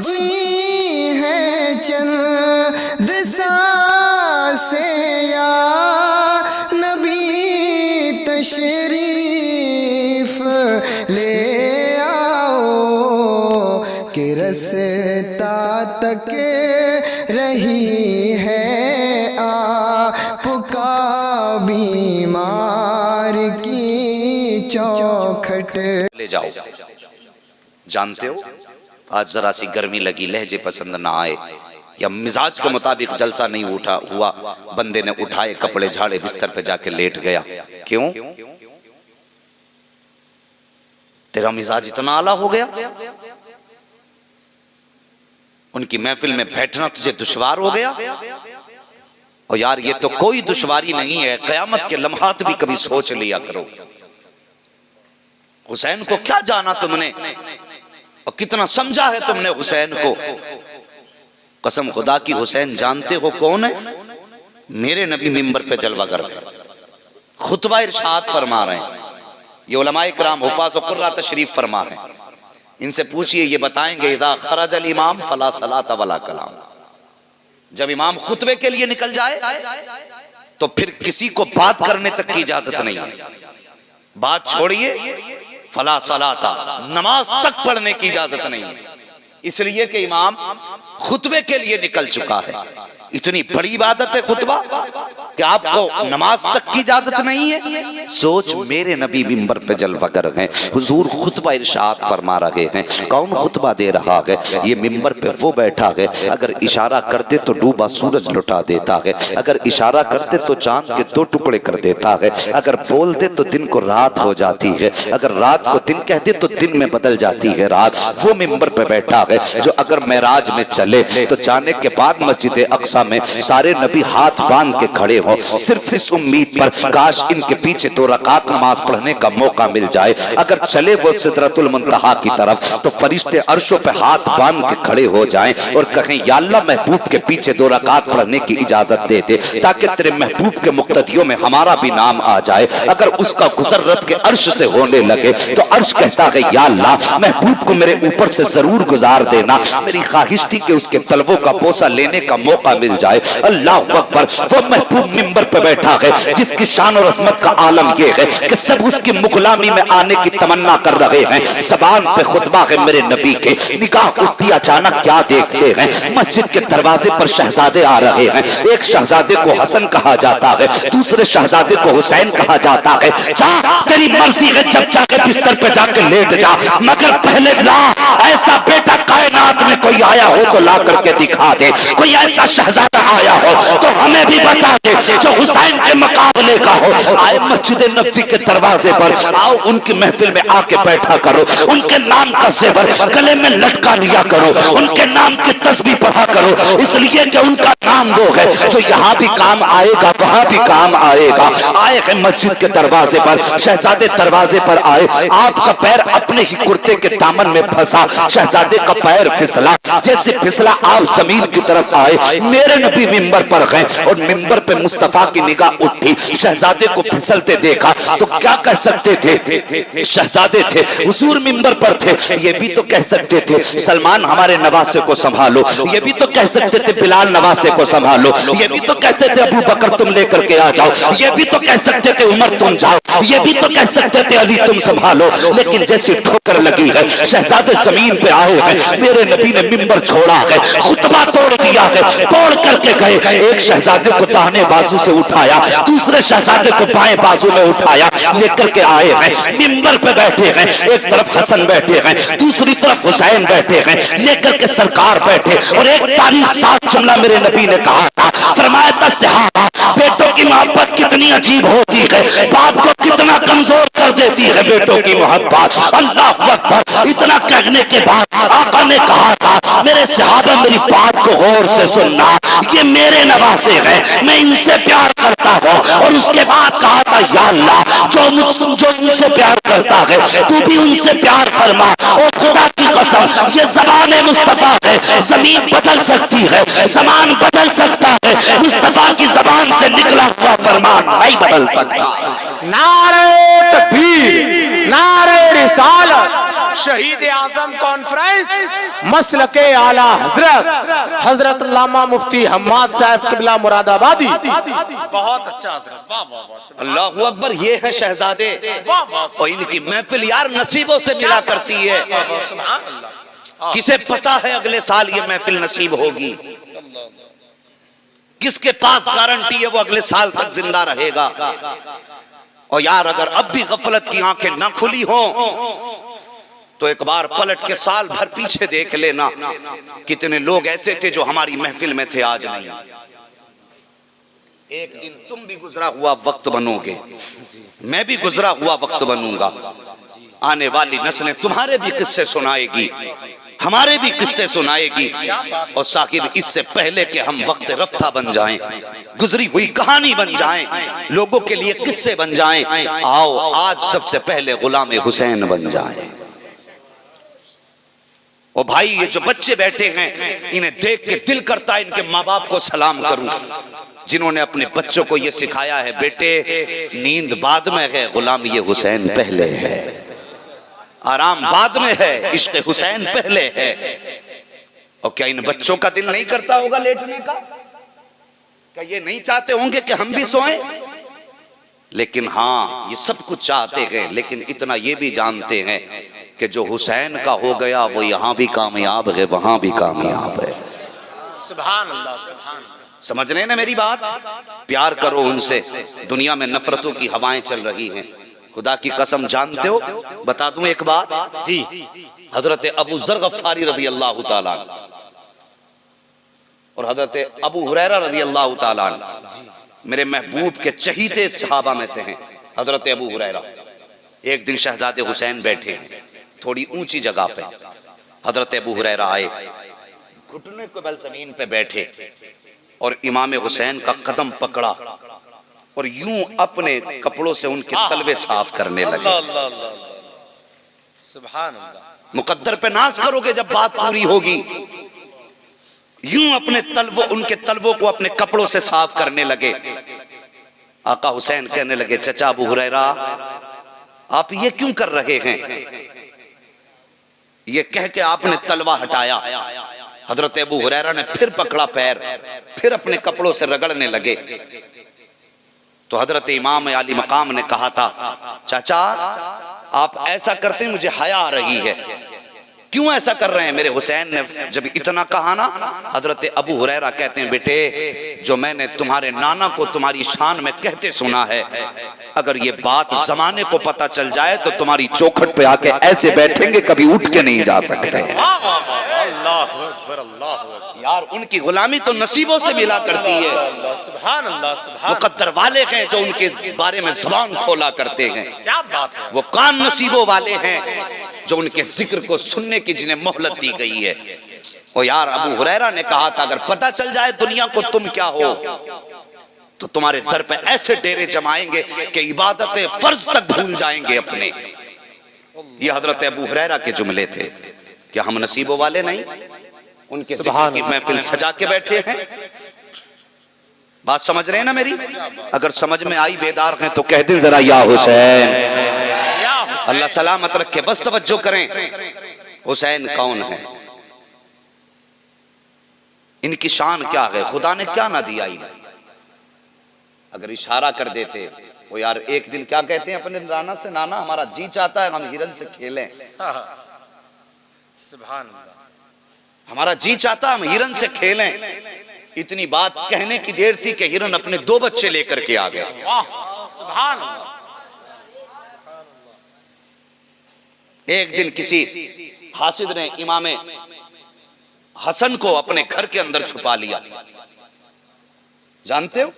जी है चंद सांसें या नबी तशरीफ ले आओ कि रस्ता तक रही है आपका बीमार की चौखट। ले जाओ। जानते हो आज जरा सी गर्मी लगी, लहजे पसंद ना आए या मिजाज के मुताबिक जलसा नहीं उठा हुआ, बंदे ने उठाए कपड़े झाड़े बिस्तर पे जाके लेट गया। क्यों? तेरा मिजाज इतना आला हो गया, उनकी महफिल में बैठना तुझे दुश्वार हो गया। और यार ये तो कोई दुश्वारी नहीं है, कयामत के लम्हात भी कभी सोच लिया करो। हुसैन को क्या जाना तुमने और कितना समझा है तुमने हुसैन को। कसम खुदा की हुसैन जानते हो कौन है? मेरे नबी मिंबर पे जलवा कर रहे, खुतबा इरशाद फरमा रहे हैं। ये उलमाए किराम हुफाज व कुर्रा तशरीफ फरमा है। इनसे पूछिए, ये बताएंगे इदा खरज अल इमाम फला सलात वला कलाम। जब इमाम खुतबे के लिए निकल जाए तो फिर किसी को बात करने तक की इजाजत नहीं है। बात छोड़िए, फला सलाता, नमाज तक पढ़ने की इजाजत नहीं है, इसलिए कि इमाम खुतबे के लिए निकल चुका है। इतनी बड़ी इबादत है खुतबा कि आपको नमाज तक की इजाजत नहीं है। सोच, मेरे नबी मिंबर पे जलवा कर हैं, हुजूर खुतबा इरशाद फरमा रहे हैं। कौन खुतबा दे रहा है? ये मिंबर पे वो बैठा है, अगर इशारा करते तो डूबा सूरज लुटा देता है, अगर इशारा करते तो चांद के 2 टुकड़े कर देता है, अगर बोलते तो दिन को रात हो जाती है, अगर रात को दिन कहते तो दिन में बदल जाती है रात। वो मिंबर पे बैठा है जो अगर मेराज में चले तो जाने के बाद मस्जिद अक्सा में सारे नबी हाथ बांध के खड़े हो, सिर्फ इस उम्मीद पर काश इनके पीछे 2 रकात नमाज पढ़ने का मौका मिल जाए। अगर चले वो सिदरतुल मुंतहा की तरफ तो फरिश्ते अर्शों पे हाथ बांध के खड़े हो जाएं और कहें, या अल्लाह महबूब के पीछे 2 रकात पढ़ने की इजाजत दे दे ताकि तेरे महबूब के मुक्तदियों में हमारा भी नाम आ जाए। अगर उसका गुजर रब के अर्श से होने लगे तो अर्श कहता है, या अल्लाह महबूब को मेरे ऊपर से जरूर गुजार देना। मेरी ख्वाहिश थी कि उसके तलवों का बोसा लेने का मौका मिल जाए। अल्लाह अकबर। वो महबूब मिंबर पे बैठा है जिसकी शान और अज़मत का आलम ये है कि सब उसकी मुगलामी में आने की तमन्ना कर रहे हैं। ज़बान पे खुतबा है मेरे नबी के, निगाह उठती अचानक क्या देखते हैं? मस्जिद के दरवाजे पर शहजादे आ रहे हैं। एक शहजादे को हसन कहा जाता है, दूसरे शहजादे को हुसैन कहा जाता है। जा, तेरी मर्जी है, जब जाके बिस्तर पे जाके लेट जा, मगर पहले ला ऐसा बेटा कायनात में कोई आया हो तो ला करके दिखा दे। कोई ऐसा शहजादा आया हो तो हमें भी बता दे जो हुसैन के मुकाबले का हो। आए मस्जिद नबी के दरवाजे पर, आओ उनकी महफिल में आके बैठा करो, उनके नाम का ज़ेवर गले में लटका लिया करो, उनके नाम की तस्बीह पढ़ा करो, इसलिए कि उनका नाम वो है जो यहाँ भी काम आएगा वहाँ भी काम आएगा। आए हैं मस्जिद के दरवाजे पर, शहजादे दरवाजे पर आए, आपका पैर अपने ही कुर्ते के दामन में फंसा, शहजादे का पैर फिसला, जैसे फिसला आप जमीन की तरफ आए। मेरे नबी मिंबर पर गए और मिंबर पे मुस्तफा की निगाह उठी, शहजादे को फिसलते देखा तो क्या कह सकते थे? शहजादे थे, हुजूर मिंबर पर थे, ये भी तो कह सकते थे सलमान हमारे नवासे को संभालो, ये भी तो कह सकते थे बिलाल नवासे को संभालो, ये भी तो कहते थे अबू बकर तुम लेकर के आ जाओ, ये भी तो कह सकते थे उमर तुम जाओ, ये भी तो कह सकते थे अली तुम संभालो। लेकिन जैसी ठोकर लगी है, शहजादे जमीन पे आए हैं, मेरे नबी ने मिंबर छोड़ा है, खुतबा तोड़ दिया है, तोड़ करके गए। एक शहजादे को दाहिने बाजू से उठाया, दूसरे शहजादे को बाएं बाजू में उठाया, लेकर के आए हैं, मिंबर पे बैठे हैं। एक तरफ हसन बैठे हैं, दूसरी तरफ हुसैन बैठे हैं, लेकर के सरकार बैठे। और एक तारीख साथ जुमला मेरे नबी ने कहा था, फरमाया था सहाबा, बेटों की मोहब्बत कितनी अजीब होती है, बाप को कितना कमजोर कर देती है बेटों की मोहब्बत। अल्लाह अकबर। इतना कहने के बाद आका ने कहा था, मेरे सहाबा मेरी बात को गौर से सुनना, ये मेरे नवासे हैं, मैं इनसे प्यार करता हूँ। और उसके बाद कहा था, या अल्लाह जो इनसे प्यार करता है तू भी उनसे प्यार फरमा। और खुदा की कसम, ये ज़बान मुस्तफा है, जमीन बदल सकती है, ज़मान बदल सकता है, मुस्तफा की ज़बान से निकला हुआ फरमान नहीं बदल सकता। नारे तकबीर, नारे रिसालत, शहीद आजम कॉन्फ्रेंस मसलके आला हजरत हजरत अल्लामा मुफ्ती हम्माद साहब किबला मुरादाबादी। बहुत अच्छा हजरत, वाह वाह वाह, अल्लाहू अकबर। ये है शहजादे और इनकी महफिल यार नसीबों से मिला करती है। किसे पता है अगले साल ये महफिल नसीब होगी? किसके पास गारंटी है वो अगले साल तक जिंदा रहेगा? और यार अगर अब भी गफलत की आंखें ना खुली हो तो एक बार पलट के साल भर पीछे देख लेना, कितने लोग ऐसे थे जो हमारी महफिल में थे, आज नहीं। एक दिन तुम भी गुजरा हुआ वक्त बनोगे, मैं भी गुजरा हुआ वक्त बनूंगा। आने वाली नस्लें तुम्हारे भी किस्से सुनाएगी, हमारे भी किस्से सुनाएगी। और साकिब, इससे पहले कि हम वक्त रफ्ता बन जाएं, गुजरी हुई कहानी बन जाएं, लोगों के लिए किस्से बन जाएं, आओ आज सबसे पहले गुलाम हुसैन बन जाएं। और भाई ये जो बच्चे बैठे हैं, इन्हें देख के दिल करता है इनके माँ बाप को सलाम करूं, जिन्होंने अपने बच्चों को ये सिखाया है, बेटे नींद बाद में है, गुलाम ये हुसैन पहले है, आराम बाद में है, इश्क हुसैन पहले है। और क्या इन बच्चों का दिल नहीं करता होगा लेटने का? क्या ये नहीं चाहते होंगे कि हम भी सोएं? लेकिन हाँ, ये सब कुछ चाहते हैं, लेकिन इतना ये भी जानते हैं कि जो हुसैन का हो गया वो यहाँ भी कामयाब है, वहां भी कामयाब है। सुभान अल्लाह, सुभान अल्लाह। समझ रहे हैं ना मेरी बात? प्यार करो उनसे। दुनिया में नफरतों की हवाएं चल रही हैं, खुदा की कसम जानते हो? बता दूं एक बात जी, हजरत अबू जर गफ्फारी रज़ी अल्लाह ताला और हजरत अबू हुरैरा रज़ी अल्लाह ताला मेरे महबूब के चहीते सहाबा में से हैं। हजरत अबू हुरैरा एक दिन शहजादे हुसैन बैठे हैं थोड़ी ऊंची जगह पे। हजरत अबू हुरैरा आए, घुटने को बल जमीन पे बैठे और इमाम हुसैन का कदम पकड़ा और यूं अपने कपड़ों से उनके तलवे साफ करने लगे। सुभान अल्लाह। मुकद्दर पे नाज करोगे जब बात पूरी होगी। यूं अपने तलवों, उनके तलवों को अपने कपड़ों से साफ करने लगे। आका हुसैन कहने लगे, चचा अबू हुरैरा आप ये क्यों कर रहे हैं? ये कह के आपने तलवा हटाया। हजरत अबू हुरैरा ने फिर पकड़ा पैर, फिर अपने कपड़ों से रगड़ने लगे। तो हजरत इमाम आली मकाम ने कहा था, चाचा आप ऐसा करते मुझे हया आ रही है, क्यों ऐसा कर रहे हैं? मेरे हुसैन ने जब इतना कहा ना, हजरत अबू हुरैरा कहते हैं, बेटे जो मैंने तुम्हारे नाना को तुम्हारी शान में कहते सुना है, अगर ये बात जमाने को पता चल जाए तो तुम्हारी चौखट पे आके ऐसे बैठेंगे, कभी उठ के नहीं जा सकते। यार उनकी गुलामी तो नसीबों से मिला करती है। सुभान अल्लाह, सुभान। मुकद्दर वाले हैं जो उनके बारे में ज़बान खोला करते हैं। क्या बात है। वो कान नसीबों वाले हैं जो उनके जिक्र को सुनने की जिन्हें मोहलत दी गई है। और यार अबू हुरैरा ने कहा था, अगर पता चल जाए दुनिया को तुम क्या हो तो तुम्हारे दर पे ऐसे डेरे जमाएंगे कि इबादतें फर्ज तक भूल जाएंगे अपने। ये हजरत अबू हुरैरा के जुमले थे। क्या हम नसीबों वाले नहीं? उनके जिक्र की महफिल सजा के बैठे हैं। बात समझ रहे हैं ना मेरी? अगर समझ में आई, बेदार हैं तो कह दें जरा या हुसैन। अल्लाह सलामत रखे। बस तवज्जो करें, हुसैन कौन है, इनकी शान क्या है, खुदा ने क्या ना दिया इन्हें। अगर इशारा कर देते वो, यार एक दिन क्या कहते हैं अपने नाना से, नाना हमारा जी चाहता है हम हिरन से खेलें। सुभान अल्लाह। हमारा जी चाहता हम हिरन से खेलें। इतनी बात कहने की देर थी कि हिरन अपने 2 बच्चे लेकर के आ गया। सुभान अल्लाह। एक दिन किसी हासिद ने इमाम हसन को अपने घर के अंदर छुपा लिया। जानते हो,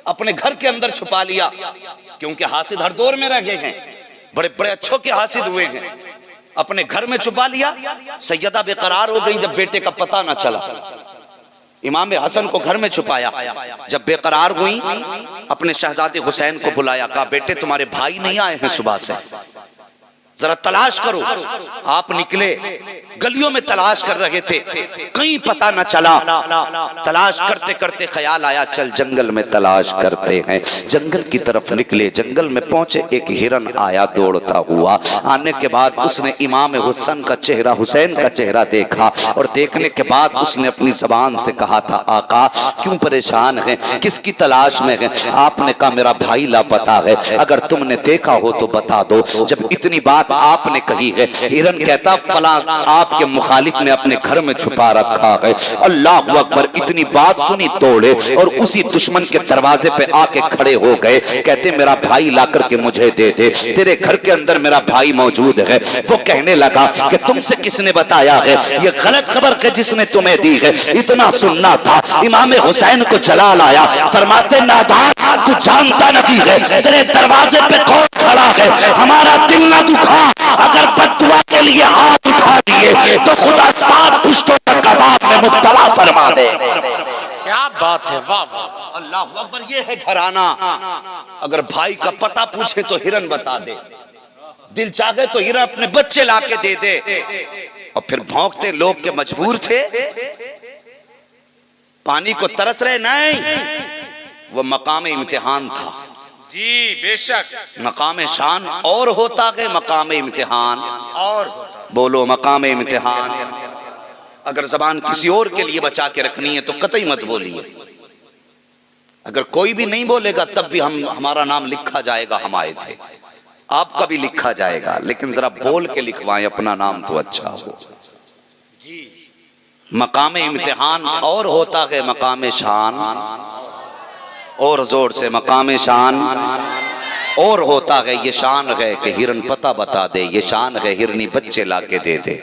अपने घर के अंदर छुपा लिया, क्योंकि हासिद हर दौर में रह गए हैं, बड़े बड़े अच्छों के हासिद हुए हैं। अपने घर में छुपा लिया। सैयदा बेकरार हो गई जब बेटे का पता ना चला। इमाम हसन को घर में छुपाया। जब बेकरार हुई, अपने शहजादे हुसैन को बुलाया, कहा बेटे तुम्हारे भाई नहीं आए हैं सुबह से? जरा तलाश करो। आप निकले, गलियों में तलाश कर रहे थे, कहीं पता न चला। तलाश करते करते ख्याल आया चल जंगल में तलाश करते हैं। जंगल की तरफ निकले, जंगल में पहुंचे, एक हिरन आया दौड़ता हुआ। आने के बाद उसने इमाम हुसैन का चेहरा, हुसैन का चेहरा देखा, और देखने के बाद उसने अपनी जबान से कहा था, आका क्यों परेशान है, किसकी तलाश में है? आपने कहा मेरा भाई लापता है, अगर तुमने देखा हो तो बता दो। जब इतनी बात आपने कही है, हिरन कहता फला आपके मुखालिफ ने अपने घर में छुपा रखा है। अल्लाह अकबर। इतनी बात सुनी, दौड़े और उसी दुश्मन के दरवाजे पे आके खड़े हो गए। कहते मेरा भाई ला करके मुझे दे दे, तेरे घर के अंदर मेरा भाई मौजूद है। वो कहने लगा कि तुमसे किसने बताया है, ये गलत खबर है जिसने तुम्हें दी है, इतना सुनना था। इमाम हुसैन को जलाल आया, फरमाते नादान तू जानता नहीं है तेरे दरवाजे पे कौन खड़ा है, हमारा दिल ना दुखा, अगर बददुआ के लिए हाथ उठा दिए तो खुदा 7 पुश्तों तक अज़ाब में मुब्तला फरमा दे। क्या बात है, वाह वाह, अल्लाह अकबर। ये है घराना। अगर भाई का पता पूछे तो हिरन बता दे, दिल चाहे तो हिरन अपने बच्चे लाके दे दे। और फिर भौंकते लोग के मजबूर थे, पानी को तरस रहे नहीं, वो मकाम इम्तिहान था जी बेशक। मकाम शान और होता है मकाम इम्तिहान और होता। बोलो मकाम इम्तिहान। अगर जबान किसी और के लिए बचा के रखनी है तो कतई मत बोलिए। अगर कोई भी नहीं बोलेगा तब भी हमारा नाम लिखा जाएगा, हम आए थे, आपका भी लिखा जाएगा, लेकिन जरा बोल के लिखवाएं, अपना नाम तो अच्छा हो जी। मकाम इम्तिहान और होता है मकाम शान, और जोर से मकाम शान और होता है। ये शान है कि हिरन पता बता दे, ये शान है हिरनी बच्चे लाके दे दे।